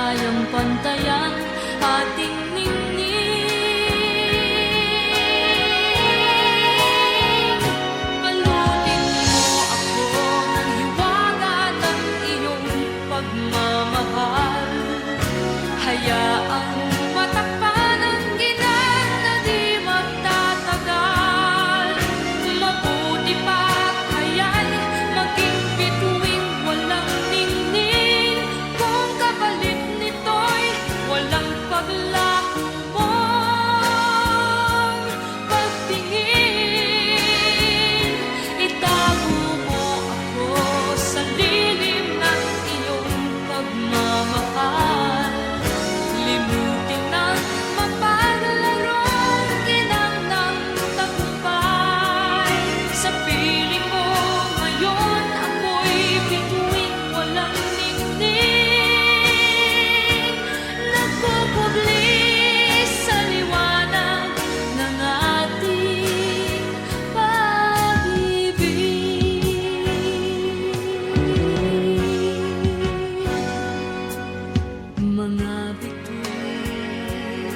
kayang pantayan ating ningning. Balutin mo ako ng hiwaga ng iyong pagmamahal. Hayaang matakpan ang ginang na di magtatagal. Mabuti pa kaya'y maging bituing walang ningning, kung kapalit nito'y walang paglaho mong pagtingin. Itago mo ako sa lilim ng iyong pagmamahal. Limutin ang mapaglarong ginang ng tagumpay. Sa piling mo ngayon ako'y bituing walang ningning, nagpupugli sa liwanag ng ating pag-ibig. Mga bituin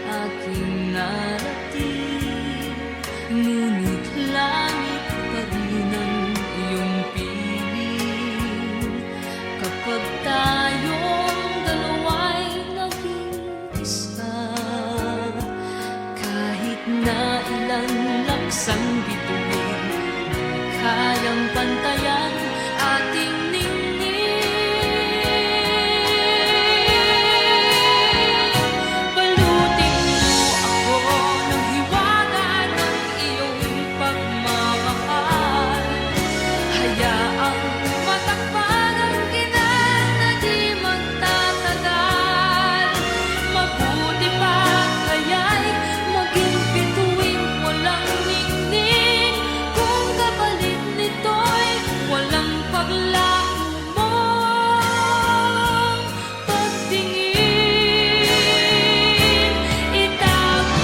aking narating, ngunit langit pa rin ang iyong piling. Kapag tayong dalawa'y naging isa, kahit na ilan laksang bituin, kayang pantayan ating ningning. Balutin mo ako ng hiwaga ng iyong pagmamahal. Hayaang matakpan ang ginang na di magtatagal. Mabuti pa kaya'y maging bituing walang ningning, kung kapalit nito'y walang paglaho mong pagtingin. Itago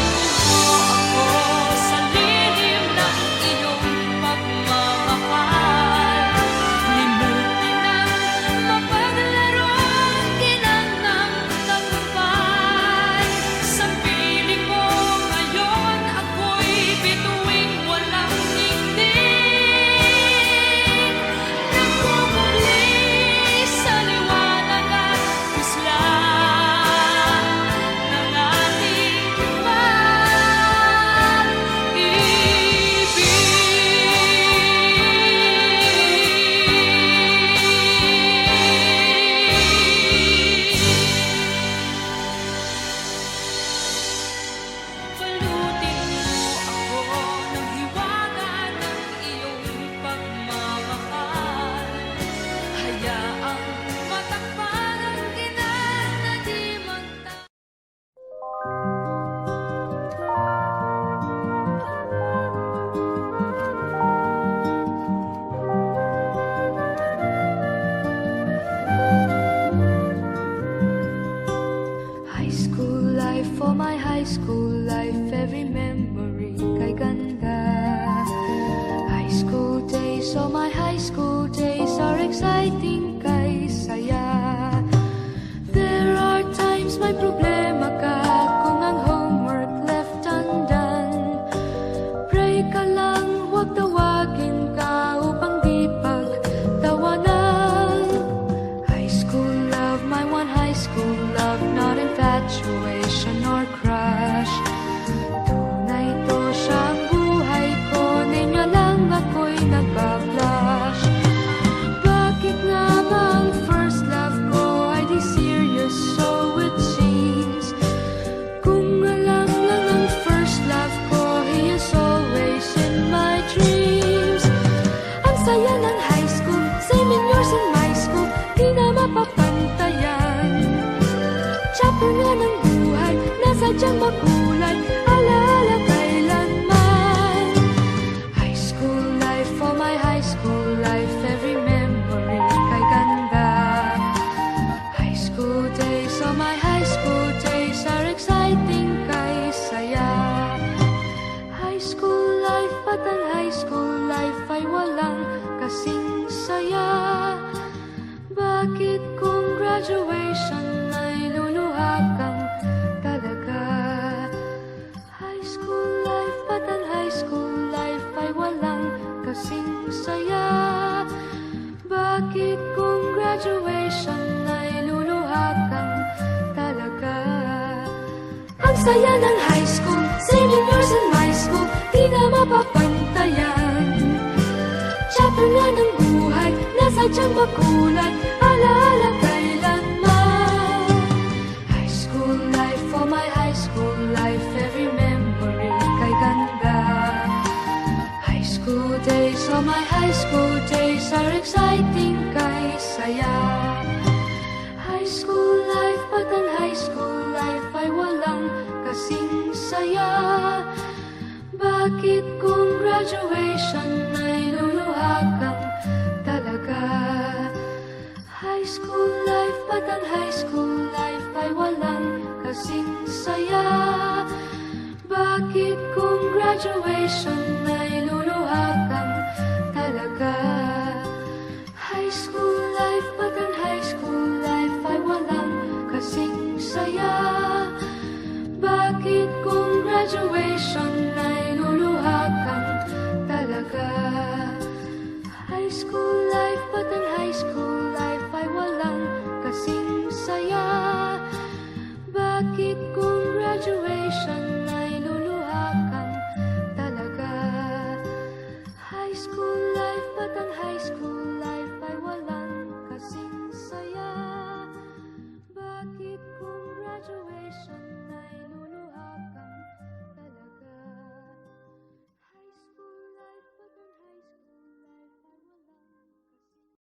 mo ako sa lilim ng iyong pagmamahal. Limutin ang mapaglarong ginang ng tagumpay. Sa piling mo ngayon ako'y bituing walang ningning, nagpupugli sa liwanag at puslan ng ating pag-ibig. Balutin mo ako ng hiwaga ng iyong pagmamahal. Hayaang matakpan ang ginang na di magtatagal. High school life, for my high school life, every memory kay ganda. High school days, oh my high school days are exciting kay saya. There are times may problema ka kung ang homework left undone. Pray ka lang, huwag tawagin ka upang di pagtawanan. High school love, my one high school love, not infatuation or crush. Tunay to siyang buhay ko, niya lang ako'y nagbablush. Bakit nga ba ang first love ko ay di serious, so it seems? Kung alam lang ang first love ko, he is always in my dreams. Ang saya ng high school, same in yours in my school, di na mapapantayan. Chapter nga ng buhay, nasadyang makulay, alaala kailanman. High school life, for my high school life, every memory kay ganda. High school days, oh my high school days are exciting kay saya. High school life, at ang high school life ay walang kasing saya. Bakit kung graduation na Saya ng high school, senior years in my school, di na mapapantayan. Chapter nga ng buhay, nasa tiyan makulay, alaala kailanman. High school life, oh my high school life, every memory kay ganda. High school days, oh my high school days, are exciting kay saya. High school life, but ang high school life ay walang kasing saya. Bakit kung graduation ay luluha kang talaga? High school life, but ang high school life ay walang kasing saya. Bakit kung graduation ay